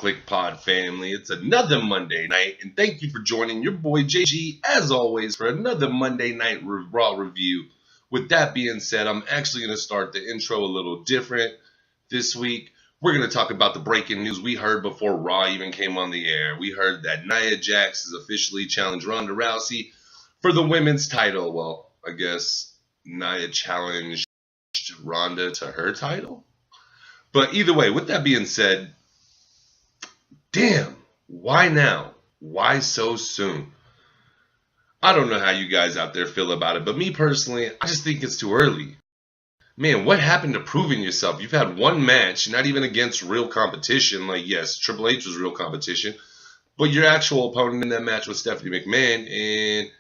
Review-Kliqpod family. It's another Monday night, and thank you for joining your boy JG, as always, for another Monday night Raw review. With that being said, I'm actually going to start the intro a little different this week. We're going to talk about the breaking news we heard before Raw even came on the air. We heard that Nia Jax has officially challenged Ronda Rousey for the women's title. Well, I guess Nia challenged Ronda to her title. But either way, with that being said, damn, why now? Why so soon? I don't know how you guys out there feel about it, but me personally, I just think it's too early. Man, what happened to proving yourself? You've had one match, not even against real competition. Like, yes, Triple H was real competition, but your actual opponent in that match was Stephanie McMahon, and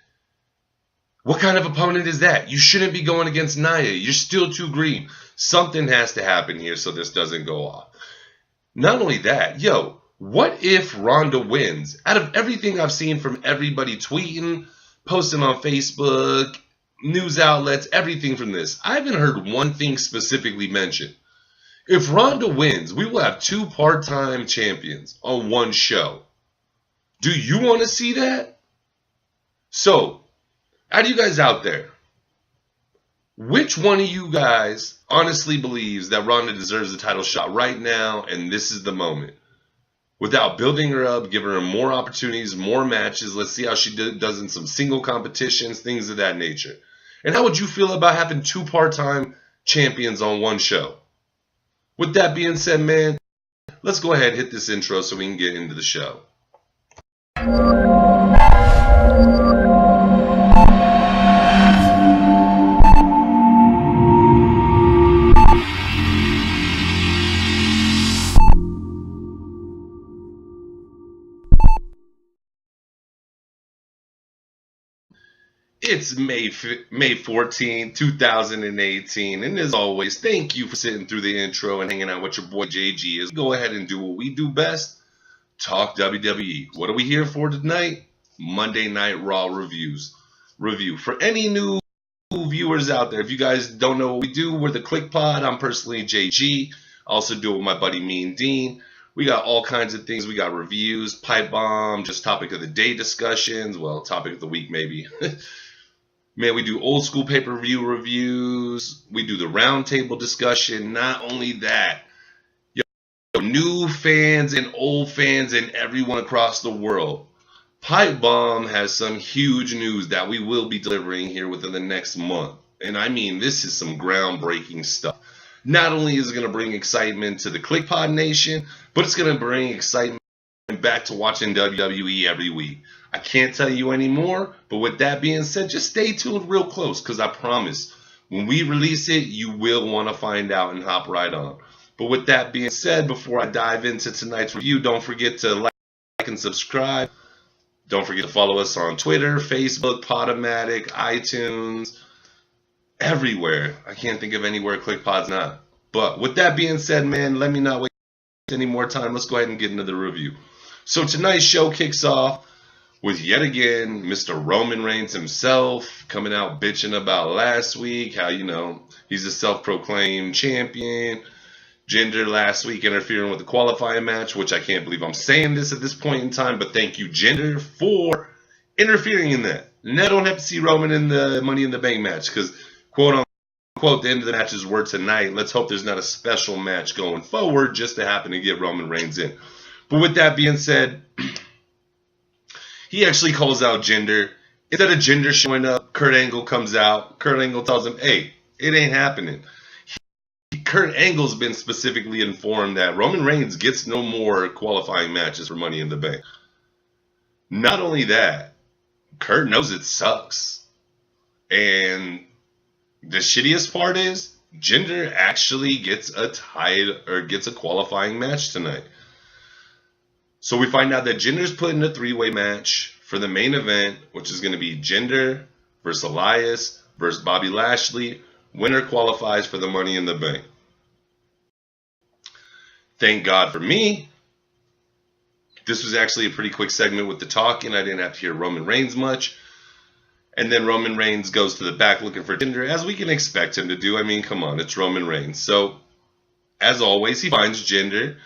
what kind of opponent is that? You shouldn't be going against Nia. You're still too green. Something has to happen here so this doesn't go off. Not only that, what if Ronda wins? Out of everything I've seen from everybody tweeting, posting on Facebook, news outlets, everything from this, I haven't heard one thing specifically mentioned. If Ronda wins, we will have two part-time champions on one show. Do you want to see that? So, out of you guys out there, which one of you guys honestly believes that Ronda deserves the title shot right now and this is the moment? Without building her up, giving her more opportunities, more matches. Let's see how she does in some single competitions, things of that nature. And how would you feel about having two part-time champions on one show? With that being said, man, let's go ahead and hit this intro so we can get into the show. It's May 14, 2018, and as always, thank you for sitting through the intro and hanging out with your boy JG. As go ahead and do what we do best, talk WWE. What are we here for tonight? Monday Night Raw review. For any new viewers out there, if you guys don't know what we do, we're the Kliqpod. I'm personally JG. I also do it with my buddy Mean Dean. We got all kinds of things. We got reviews, pipe bomb, just topic of the day discussions. Well, topic of the week maybe. Man, we do old school pay-per-view reviews. We do the roundtable discussion. Not only that, new fans and old fans and everyone across the world. Pipe Bomb has some huge news that we will be delivering here within the next month. And I mean, this is some groundbreaking stuff. Not only is it going to bring excitement to the Kliqpod Nation, but it's going to bring excitement back to watching WWE every week. I can't tell you anymore, but with that being said, just stay tuned real close because I promise when we release it, you will want to find out and hop right on. But with that being said, before I dive into tonight's review, don't forget to like and subscribe. Don't forget to follow us on Twitter, Facebook, Podomatic, iTunes, everywhere. I can't think of anywhere Kliqpod's not. But with that being said, man, let me not waste any more time. Let's go ahead and get into the review. So tonight's show kicks off with yet again Mr. Roman Reigns himself coming out bitching about last week, how, he's a self-proclaimed champion. Jinder last week interfering with the qualifying match, which I can't believe I'm saying this at this point in time, but thank you, Jinder, for interfering in that. And I don't have to see Roman in the Money in the Bank match because, quote unquote, the end of the matches were tonight. Let's hope there's not a special match going forward just to happen to get Roman Reigns in. But with that being said, he actually calls out Jinder. Instead of Jinder showing up, Kurt Angle comes out. Kurt Angle tells him, hey, it ain't happening. Kurt Angle's been specifically informed that Roman Reigns gets no more qualifying matches for Money in the Bank. Not only that, Kurt knows it sucks. And the shittiest part is, Jinder actually gets a qualifying match tonight. So we find out that Jinder's put in a three-way match for the main event, which is going to be Jinder versus Elias versus Bobby Lashley. Winner qualifies for the Money in the Bank. Thank God for me. This was actually a pretty quick segment with the talking. I didn't have to hear Roman Reigns much. And then Roman Reigns goes to the back looking for Jinder, as we can expect him to do. I mean, come on, it's Roman Reigns. So, as always, he finds Jinder.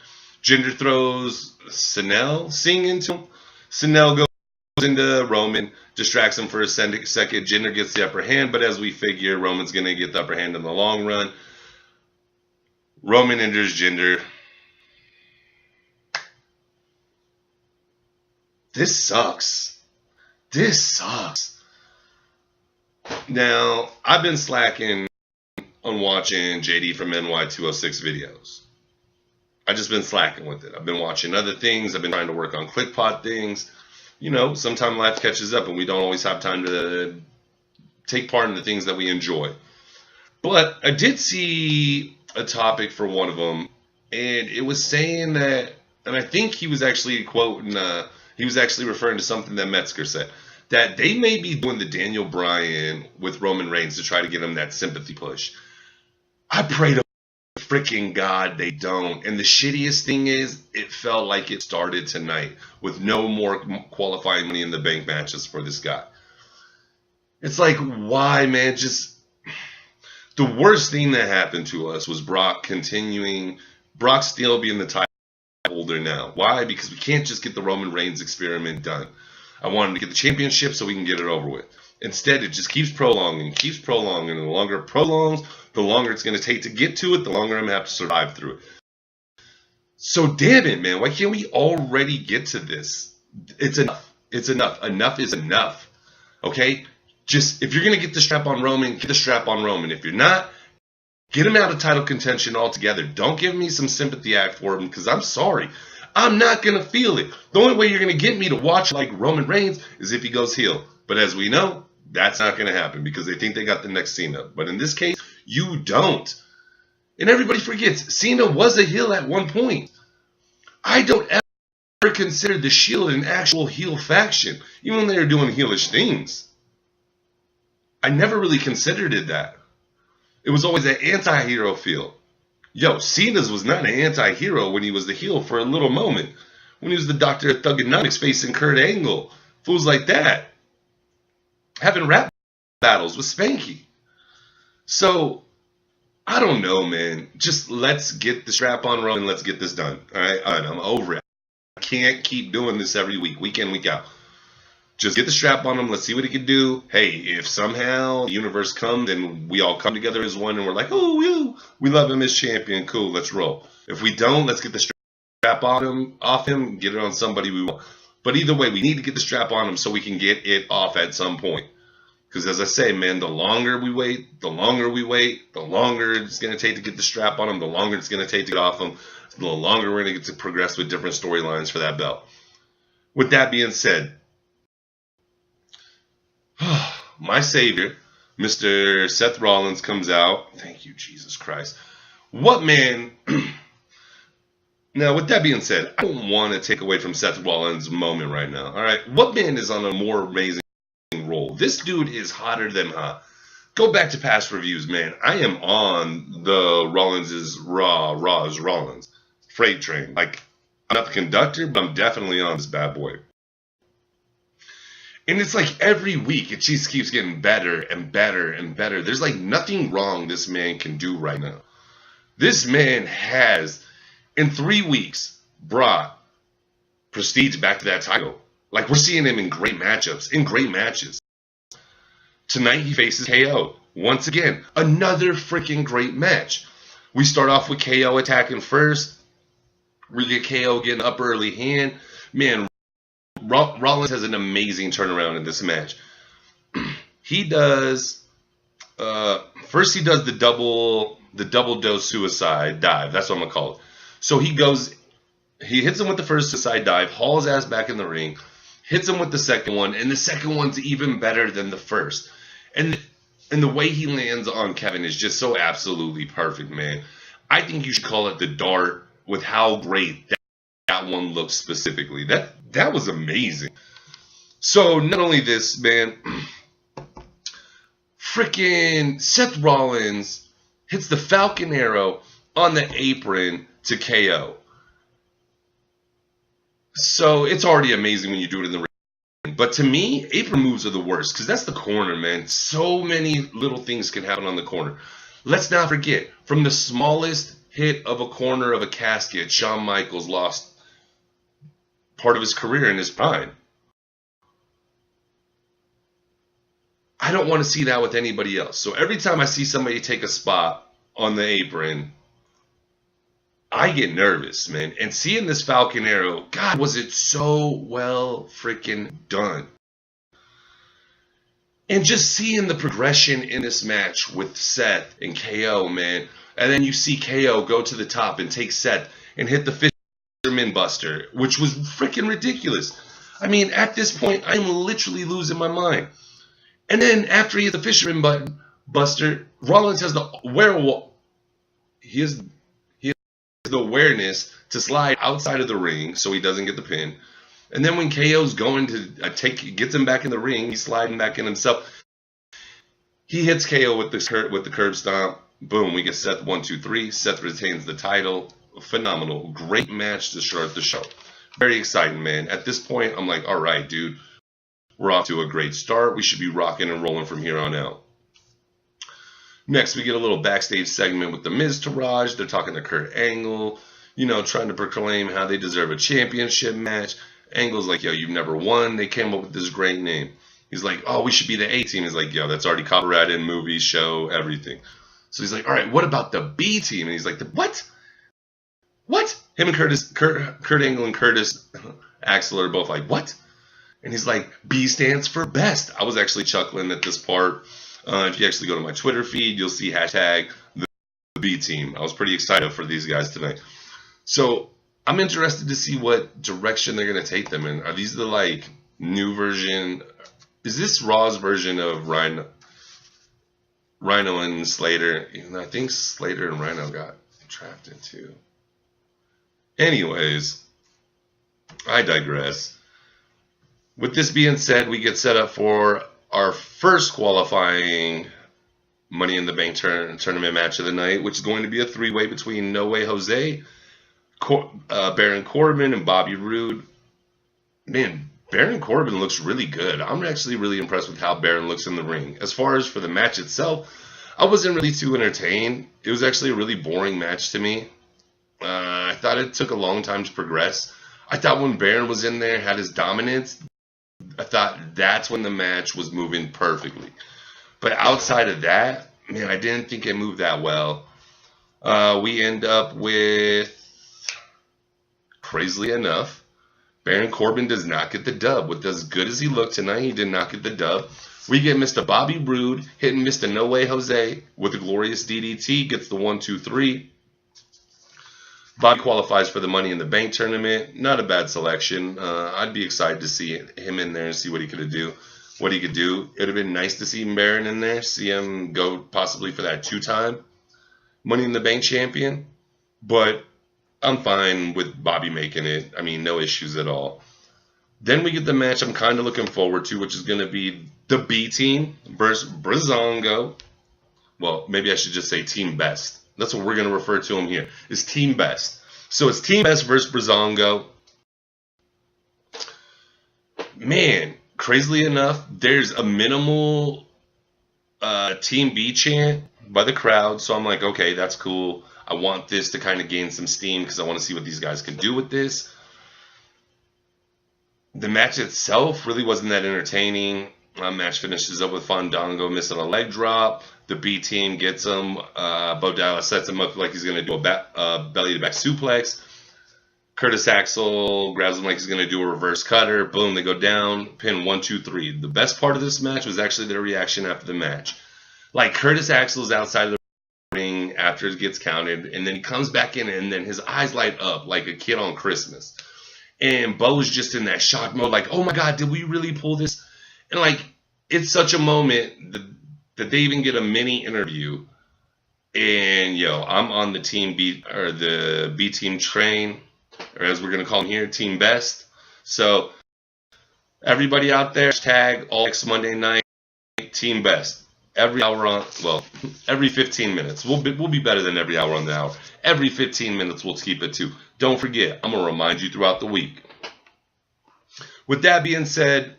Jinder throws Snell sing into him. Snell goes into Roman, distracts him for a second. Jinder gets the upper hand, but as we figure, Roman's going to get the upper hand in the long run. Roman enters Jinder. This sucks. This sucks. Now, I've been slacking on watching JD from NY206 videos. I've just been slacking with it. I've been watching other things. I've been trying to work on Kliqpod things. You know, sometimes life catches up and we don't always have time to take part in the things that we enjoy. But I did see a topic for one of them, and it was saying that, and I think he was actually quoting, he was actually referring to something that Metzger said, that they may be doing the Daniel Bryan with Roman Reigns to try to get him that sympathy push. I pray to freaking God they don't. And the shittiest thing is, it felt like it started tonight with no more qualifying Money in the Bank matches for this guy. It's like, why, man? Just the worst thing that happened to us was Brock still being the title holder now. Why? Because we can't just get the Roman Reigns experiment done. I wanted to get the championship so we can get it over with. Instead, it just keeps prolonging, and the longer it prolongs, the longer it's going to take to get to it, the longer I'm going to have to survive through it. So damn it, man. Why can't we already get to this? It's enough. It's enough. Enough is enough. Okay? Just, if you're going to get the strap on Roman, get the strap on Roman. If you're not, get him out of title contention altogether. Don't give me some sympathy act for him, because I'm sorry. I'm not going to feel it. The only way you're going to get me to watch like Roman Reigns is if he goes heel. But as we know, that's not going to happen because they think they got the next Cena. But in this case, you don't. And everybody forgets, Cena was a heel at one point. I don't ever consider the Shield an actual heel faction, even when they were doing heelish things. I never really considered it that. It was always an anti-hero feel. Yo, Cena's was not an anti-hero when he was the heel for a little moment. When he was the Doctor of Thuganomics facing Kurt Angle. Fools like that. Having rap battles with Spanky. So, I don't know, man. Just let's get the strap on Roman and let's get this done. Alright, I'm over it. I can't keep doing this every week, week in, week out. Just get the strap on him. Let's see what he can do. Hey, if somehow the universe comes and we all come together as one and we're like, oh, we love him as champion. Cool, let's roll. If we don't, let's get the strap off him, get it on somebody we want. But either way, we need to get the strap on him so we can get it off at some point. Because as I say, man, the longer we wait, the longer it's going to take to get the strap on him, the longer it's going to take to get off him, the longer we're going to get to progress with different storylines for that belt. With that being said, my savior, Mr. Seth Rollins, comes out. Thank you, Jesus Christ. What man... Now, with that being said, I don't want to take away from Seth Rollins' moment right now. All right, what man is on a more amazing roll? This dude is hotter than hot. Go back to past reviews, man. I am on the Rollins' Raw's Rollins freight train. Like, I'm not the conductor, but I'm definitely on this bad boy. And it's like every week, it just keeps getting better and better and better. There's like nothing wrong this man can do right now. This man has, in 3 weeks, brought prestige back to that title. Like, we're seeing him in great matchups, in great matches. Tonight, he faces KO. Once again, another freaking great match. We start off with KO attacking first. We get KO getting up early hand. Man, Rollins has an amazing turnaround in this match. He does, first he does the double dose suicide dive. That's what I'm going to call it. So he hits him with the first suicide dive, hauls ass back in the ring, hits him with the second one, and the second one's even better than the first. And the way he lands on Kevin is just so absolutely perfect, man. I think you should call it the dart with how great that one looks specifically. That was amazing. So not only this, man, freaking Seth Rollins hits the Falcon Arrow on the apron to KO. So it's already amazing when you do it in the ring. But to me, apron moves are the worst because that's the corner, man. So many little things can happen on the corner. Let's not forget, from the smallest hit of a corner of a casket, Shawn Michaels lost part of his career in his prime. I don't want to see that with anybody else. So every time I see somebody take a spot on the apron, I get nervous, man. And seeing this Falcon Arrow, God, was it so well freaking done. And just seeing the progression in this match with Seth and KO, man. And then you see KO go to the top and take Seth and hit the Fisherman Buster, which was freaking ridiculous. I mean, at this point, I'm literally losing my mind. And then after he hit the Fisherman Buster, Rollins has the the awareness to slide outside of the ring so he doesn't get the pin. And then when KO's going to gets him back in the ring, he's sliding back in himself. He hits KO with the curb stomp. Boom, we get Seth 1, 2, 3. Seth retains the title. Phenomenal. Great match to start the show. Very exciting, man. At this point, I'm like, all right, dude. We're off to a great start. We should be rocking and rolling from here on out. Next, we get a little backstage segment with The Miz to Raj. They're talking to Kurt Angle, trying to proclaim how they deserve a championship match. Angle's like, yo, you've never won. They came up with this great name. He's like, oh, we should be the A-team. He's like, yo, that's already copyrighted in movies, show, everything. So he's like, all right, what about the B-team? And he's like, what? What? Him and Kurt Angle and Curtis Axel are both like, what? And he's like, B stands for best. I was actually chuckling at this part. If you actually go to my Twitter feed, you'll see hashtag the B team. I was pretty excited for these guys tonight. So I'm interested to see what direction they're going to take them in. Are these the new version? Is this Raw's version of Rhino and Slater? I think Slater and Rhino got trapped into. Anyways, I digress. With this being said, we get set up for our first qualifying Money in the Bank tournament match of the night, which is going to be a three-way between No Way Jose, Baron Corbin, and Bobby Roode. Man, Baron Corbin looks really good. I'm actually really impressed with how Baron looks in the ring. As far as for the match itself, I wasn't really too entertained. It was actually a really boring match to me. I thought it took a long time to progress. I thought when Baron was in there, had his dominance, I thought that's when the match was moving perfectly. But outside of that, man, I didn't think it moved that well. We end up with, crazily enough, Baron Corbin does not get the dub. With as good as he looked tonight, he did not get the dub. We get Mr. Bobby Roode hitting Mr. No Way Jose with a glorious DDT, gets the 1, 2, 3. Bobby qualifies for the Money in the Bank tournament. Not a bad selection. I'd be excited to see him in there and see what he could do. It would have been nice to see Baron in there, see him go possibly for that 2-time Money in the Bank champion. But I'm fine with Bobby making it. I mean, no issues at all. Then we get the match I'm kind of looking forward to, which is going to be the B team versus Breezango. Well, maybe I should just say Team Best. That's what we're going to refer to him here, is Team Best. So it's Team Best versus Breezango. Man, crazily enough, there's a minimal Team B chant by the crowd. So I'm like, okay, that's cool. I want this to kind of gain some steam because I want to see what these guys can do with this. The match itself really wasn't that entertaining. Match finishes up with Fandango missing a leg drop. The B team gets him. Bo Dallas sets him up like he's going to do a belly-to-back suplex. Curtis Axel grabs him like he's going to do a reverse cutter. Boom, they go down. Pin 1, 2, 3. The best part of this match was actually their reaction after the match. Like, Curtis Axel's outside of the ring after it gets counted, and then he comes back in, and then his eyes light up like a kid on Christmas. And Bo's just in that shock mode, like, oh my God, did we really pull this? And, like, it's such a moment that they even get a mini interview. And, I'm on the Team B, or the B team train, or as we're going to call them here, Team Best. So, everybody out there, hashtag all next Monday night, Team Best. Every hour on, well, every 15 minutes. We'll be better than every hour on the hour. Every 15 minutes, we'll keep it to. Don't forget, I'm going to remind you throughout the week. With that being said,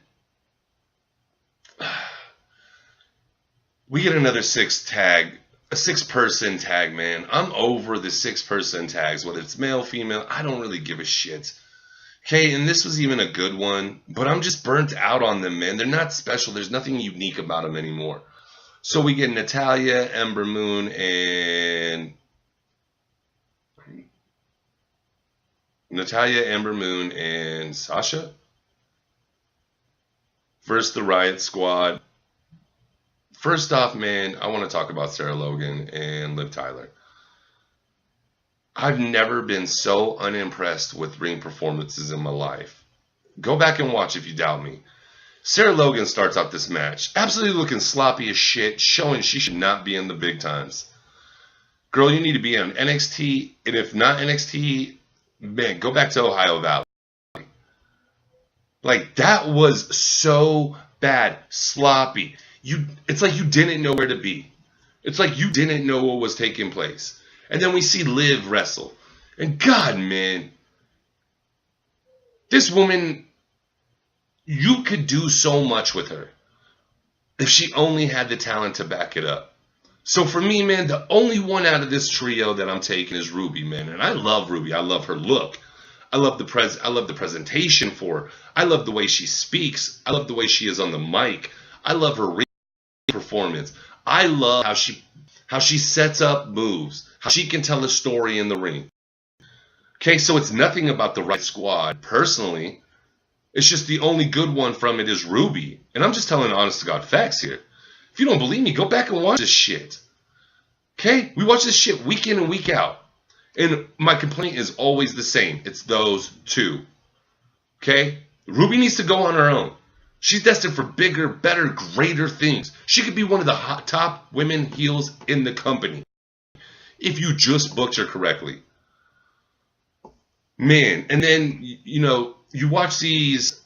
we get another a 6-person tag, man. I'm over the 6-person tags, whether it's male, female. I don't really give a shit. Okay, and this was even a good one, but I'm just burnt out on them, man. They're not special. There's nothing unique about them anymore. So we get Natalya, Ember Moon, and Sasha versus the Riot Squad. First off, man, I want to talk about Sarah Logan and Liv Tyler. I've never been so unimpressed with ring performances in my life. Go back and watch if you doubt me. Sarah Logan starts out this match absolutely looking sloppy as shit, showing she should not be in the big times. Girl, you need to be on NXT, and if not NXT, man, go back to Ohio Valley. Like, that was so bad, sloppy. It's like you didn't know where to be. It's like you didn't know what was taking place. And then we see Liv wrestle. And God, man, this woman, you could do so much with her if she only had the talent to back it up. So for me, man, the only one out of this trio that I'm taking is Ruby, man. And I love Ruby. I love her look. I love the presentation for her. I love the way she speaks. I love the way she is on the mic. I love her ring performance. I love how she sets up moves, how she can tell a story in the ring. Okay, so it's nothing about the Riot Squad personally. It's just the only good one from it is Ruby. And I'm just telling honest to God facts here. If you don't believe me, go back and watch this shit. Okay? We watch this shit week in and week out. And my complaint is always the same. It's those two. Okay? Ruby needs to go on her own. She's destined for bigger, better, greater things. She could be one of the top women heels in the company if you just booked her correctly. Man, and then, you watch these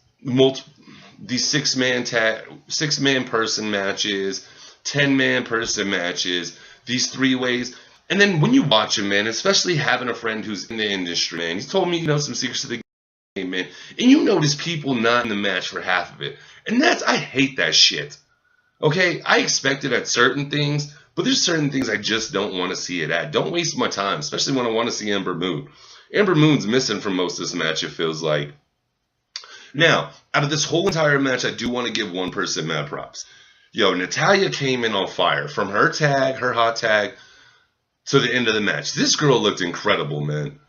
six-man person matches, 10-man person matches, these three-ways. And then when you watch them, man, especially having a friend who's in the industry, man, he's told me, some secrets of the game, man. And you notice people not in the match for half of it. And I hate that shit. Okay? I expect it at certain things, but there's certain things I just don't want to see it at. Don't waste my time, especially when I want to see Ember Moon. Ember Moon's missing from most of this match, it feels like. Now, out of this whole entire match, I do want to give one person mad props. Natalya came in on fire. From her hot tag, to the end of the match. This girl looked incredible, man.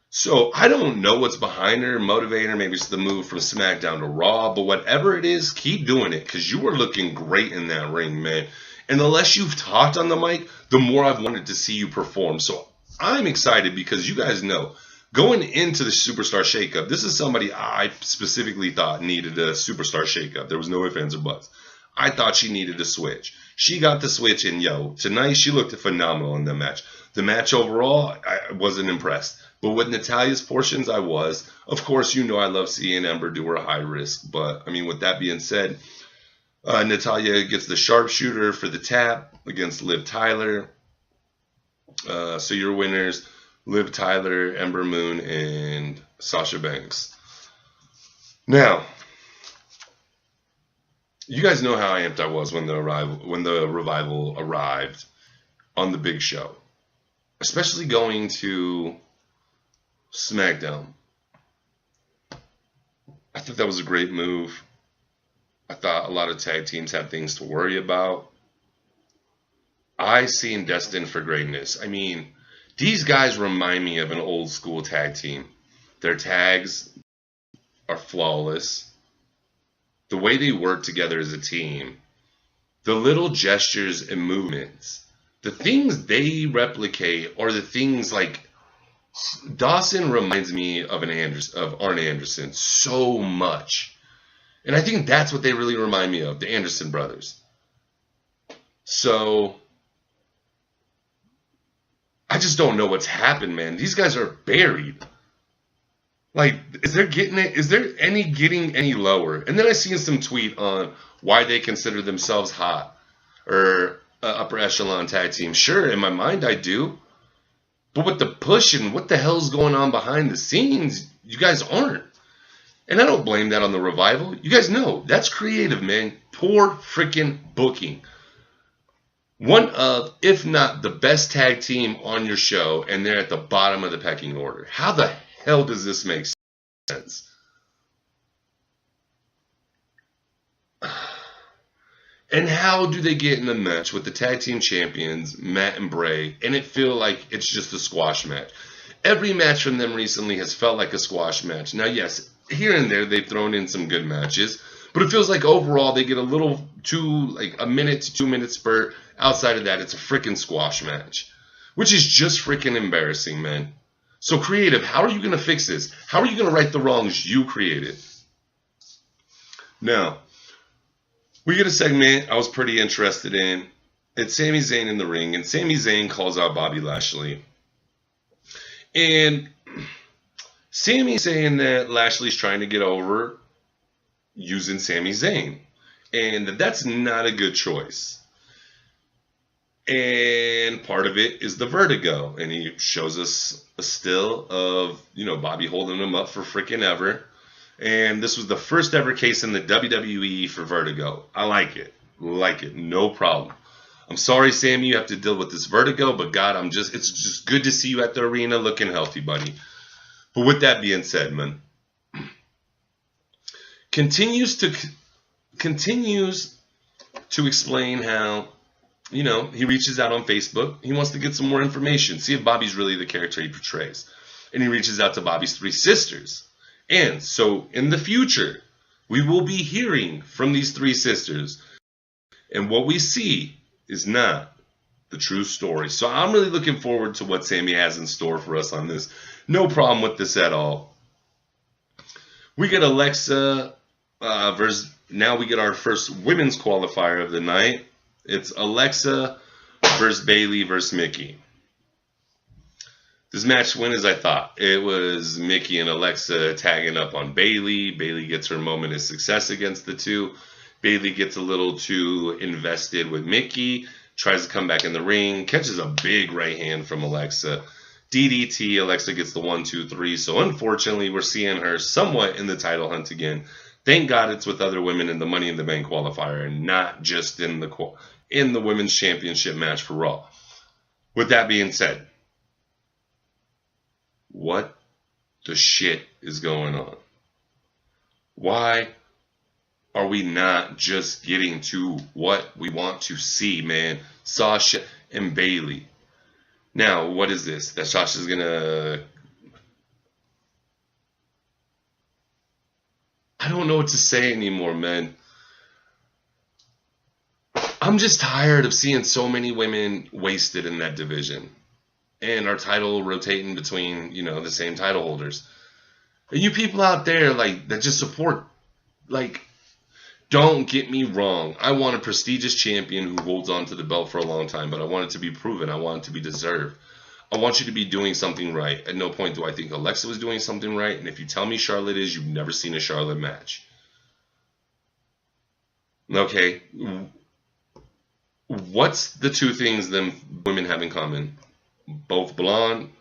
So, I don't know what's behind her, motivating her. Maybe it's the move from SmackDown to Raw. But whatever it is, keep doing it. Because you were looking great in that ring, man. And the less you've talked on the mic, the more I've wanted to see you perform. So, I'm excited because you guys know, going into the Superstar Shakeup, this is somebody I specifically thought needed a Superstar Shakeup. There was no ifs, ands, or buts. I thought she needed a switch. She got the switch, and tonight she looked phenomenal in the match. The match overall, I wasn't impressed. But with Natalya's portions, I was. Of course, I love seeing Ember do her high risk. But, with that being said, Natalya gets the sharpshooter for the tap against Liv Tyler. So your winners, Liv Tyler, Ember Moon, and Sasha Banks. Now, you guys know how amped I was when the revival arrived on the big show, especially going to SmackDown. I thought that was a great move. I thought a lot of tag teams had things to worry about. I seem destined for greatness. These guys remind me of an old school tag team. Their tags are flawless. The way they work together as a team, the little gestures and movements, the things they replicate are the things like Dawson reminds me of Arn Anderson so much. And I think that's what they really remind me of, the Anderson brothers. So I just don't know what's happened, man. These guys are buried. Like, is there getting any lower? And then I seen some tweet on why they consider themselves hot or upper echelon tag team. Sure, in my mind I do. But with the push and what the hell's going on behind the scenes, you guys aren't. And I don't blame that on the revival. You guys know, that's creative, man. Poor freaking booking. One of, if not the best tag team on your show, and they're at the bottom of the pecking order. How the hell does this make sense? And how do they get in a match with the tag team champions, Matt and Bray, and it feel like it's just a squash match? Every match from them recently has felt like a squash match. Now, yes, here and there they've thrown in some good matches, but it feels like overall they get a little too, like a minute to 2 minute spurt. Outside of that, it's a freaking squash match, which is just freaking embarrassing, man. So creative, how are you going to fix this? How are you going to right the wrongs you created? Now, we get a segment I was pretty interested in. It's Sami Zayn in the ring, and Sami Zayn calls out Bobby Lashley. And Sami's saying that Lashley's trying to get over using Sami Zayn, and that's not a good choice. And part of it is the vertigo, and he shows us a still of, Bobby holding him up for freaking ever. And this was the first ever case in the WWE for vertigo. I like it. No problem. I'm sorry, Sammy, you have to deal with this vertigo, but God, it's just good to see you at the arena looking healthy, buddy. But with that being said, man, continues to explain how, he reaches out on Facebook. He wants to get some more information, see if Bobby's really the character he portrays. And he reaches out to Bobby's 3 sisters. And so in the future, we will be hearing from these 3 sisters. And what we see is not the true story. So I'm really looking forward to what Sami has in store for us on this. No problem with this at all. We get Alexa now we get our first women's qualifier of the night. It's Alexa versus Bayley versus Mickey. This match went as I thought. It was Mickey and Alexa tagging up on Bayley. Bayley gets her moment of success against the two. Bayley gets a little too invested with Mickey, tries to come back in the ring, catches a big right hand from Alexa. DDT, Alexa gets the 1, 2, 3. So unfortunately, we're seeing her somewhat in the title hunt again. Thank God it's with other women in the Money in the Bank qualifier and not just in the Women's Championship match for Raw. With that being said, what the shit is going on? Why are we not just getting to what we want to see, man? Sasha and Bayley. Now, what is this? That Sasha's gonna... I don't know what to say anymore, man. I'm just tired of seeing so many women wasted in that division. And our title rotating between, the same title holders. And you people out there, that just support, don't get me wrong. I want a prestigious champion who holds on to the belt for a long time, but I want it to be proven. I want it to be deserved. I want you to be doing something right. At no point do I think Alexa was doing something right. And if you tell me Charlotte is, you've never seen a Charlotte match. Okay. What's the 2 things them women have in common? Both blonde,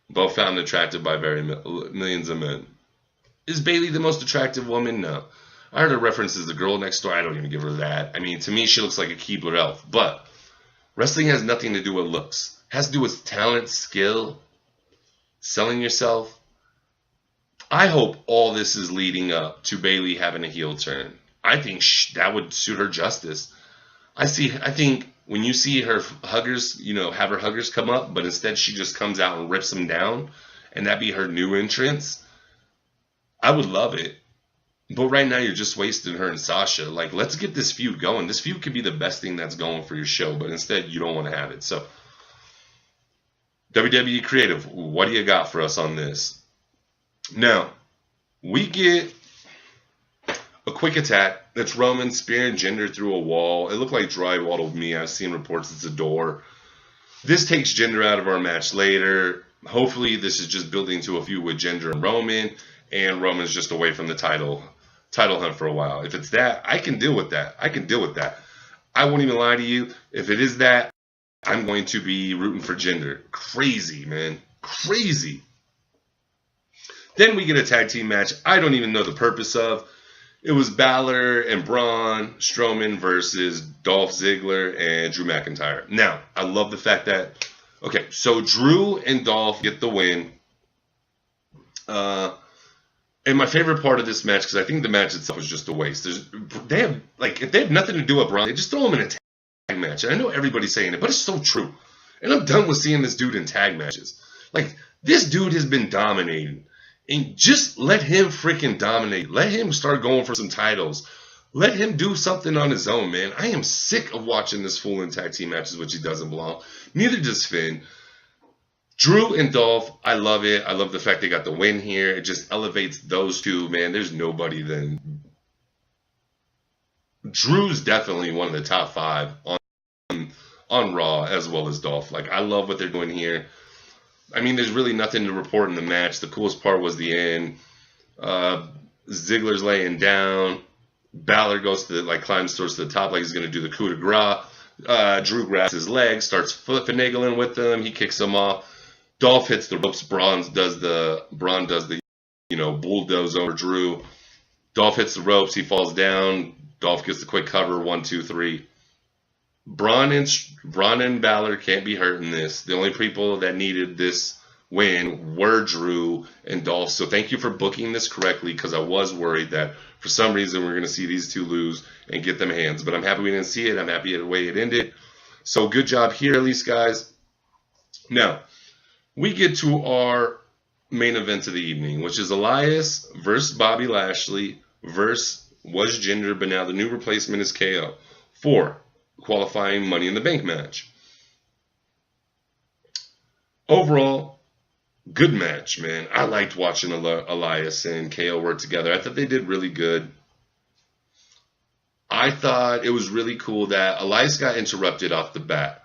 both found attractive by millions of men. Is Bayley the most attractive woman? No. I heard her reference as the girl next door. I don't even give her that. I mean, to me, she looks like a Keebler elf. But wrestling has nothing to do with looks. It has to do with talent, skill, selling yourself. I hope all this is leading up to Bayley having a heel turn. I think that would suit her justice. I think when you see her huggers, have her huggers come up, but instead she just comes out and rips them down, and that be her new entrance, I would love it. But right now you're just wasting her and Sasha. Let's get this feud going. This feud could be the best thing that's going for your show, but instead you don't want to have it. So, WWE Creative, what do you got for us on this? Now, we get a quick attack. That's Roman spearing Jinder through a wall. It looked like drywall to me. I've seen reports it's a door. This takes Jinder out of our match later. Hopefully this is just building to a feud with Jinder and Roman's just away from the title hunt for a while. If it's that, I can deal with that. I won't even lie to you. If it is that, I'm going to be rooting for Jinder. Crazy, man. Crazy. Then we get a tag team match I don't even know the purpose of. It was Balor and Braun Strowman versus Dolph Ziggler and Drew McIntyre. Now, I love the fact that, so Drew and Dolph get the win. And my favorite part of this match, because I think the match itself was just a waste. They have, like, if they have nothing to do with Braun, they just throw him in a tag match. And I know everybody's saying it, but it's so true. And I'm done with seeing this dude in tag matches. Like, this dude has been dominating. And just let him freaking dominate. Let him start going for some titles. Let him do something on his own, man. I am sick of watching this fool in tag team matches, which he doesn't belong. Neither does Finn. Drew and Dolph, I love it. I love the fact they got the win here. It just elevates those two, man. There's nobody then. Drew's definitely one of the top 5 on Raw, as well as Dolph. Like, I love what they're doing here. I mean, there's really nothing to report in the match. The coolest part was the end. Ziggler's laying down. Balor goes to climbs towards the top like he's going to do the coup de grace. Drew grabs his leg, starts finagling with him. He kicks him off. Dolph hits the ropes. Braun does the bulldoze over Drew. Dolph hits the ropes. He falls down. Dolph gets the quick cover. 1, 2, 3. Braun and Balor can't be hurt in this. The only people that needed this win were Drew and Dolph. So thank you for booking this correctly, because I was worried that for some reason we're going to see these two lose and get them hands. But I'm happy we didn't see it. I'm happy the way it ended. So good job here, at least, guys. Now, we get to our main event of the evening, which is Elias versus Bobby Lashley versus was Jinder, but now the new replacement is KO for qualifying Money in the Bank match. Overall, good match, man. I liked watching Elias and KO work together. I thought they did really good. I thought it was really cool that Elias got interrupted off the bat.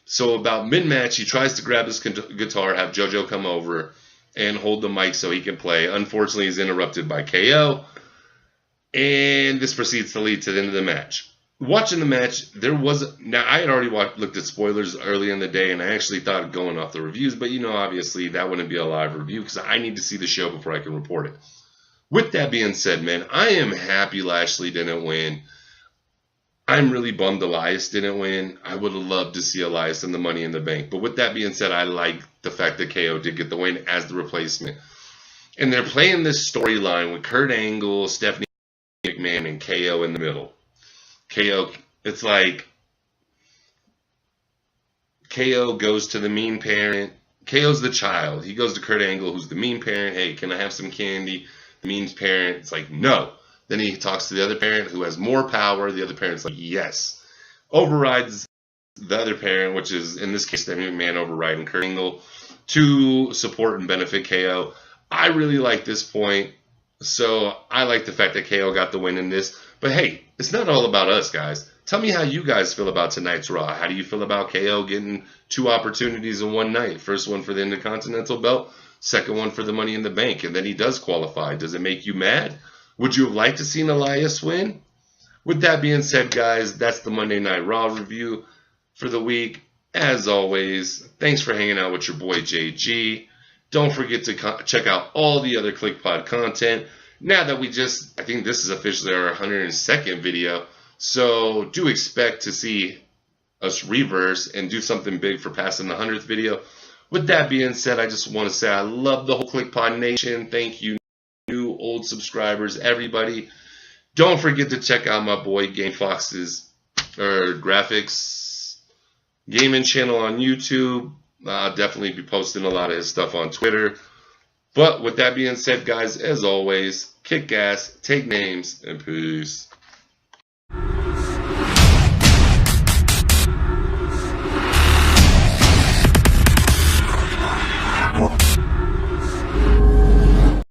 So about mid-match, he tries to grab his guitar, have JoJo come over, and hold the mic so he can play. Unfortunately, he's interrupted by KO. And this proceeds to lead to the end of the match. Watching the match, now I had already looked at spoilers early in the day, and I actually thought of going off the reviews, but obviously that wouldn't be a live review because I need to see the show before I can report it. With that being said, man, I am happy Lashley didn't win. I'm really bummed Elias didn't win. I would have loved to see Elias in the Money in the Bank. But with that being said, I like the fact that KO did get the win as the replacement. And they're playing this storyline with Kurt Angle, Stephanie McMahon, and KO in the middle. KO, it's like KO goes to the mean parent. KO's the child. He goes to Kurt Angle, who's the mean parent. Hey, can I have some candy? The mean parent, it's like, no. Then he talks to the other parent who has more power. The other parent's like, yes. Overrides the other parent, which is, in this case, Stephanie McMahon overriding Kurt Angle to support and benefit KO. I really like this point. So I like the fact that KO got the win in this. But hey, it's not all about us, guys. Tell me how you guys feel about tonight's Raw. How do you feel about KO getting 2 opportunities in one night? First one for the Intercontinental belt, second one for the Money in the Bank, and then he does qualify. Does it make you mad? Would you have liked to see Elias win? With that being said, guys, that's the Monday Night Raw review for the week. As always, thanks for hanging out with your boy JG. Don't forget to check out all the other Kliqpod content. Now that I think this is officially our 102nd video, so do expect to see us reverse and do something big for passing the 100th video. With that being said, I just want to say I love the whole Kliqpod Nation. Thank you, new, old subscribers, everybody. Don't forget to check out my boy Game Fox's graphics gaming channel on YouTube. I'll definitely be posting a lot of his stuff on Twitter. But with that being said, guys, as always, kick ass, take names, and peace.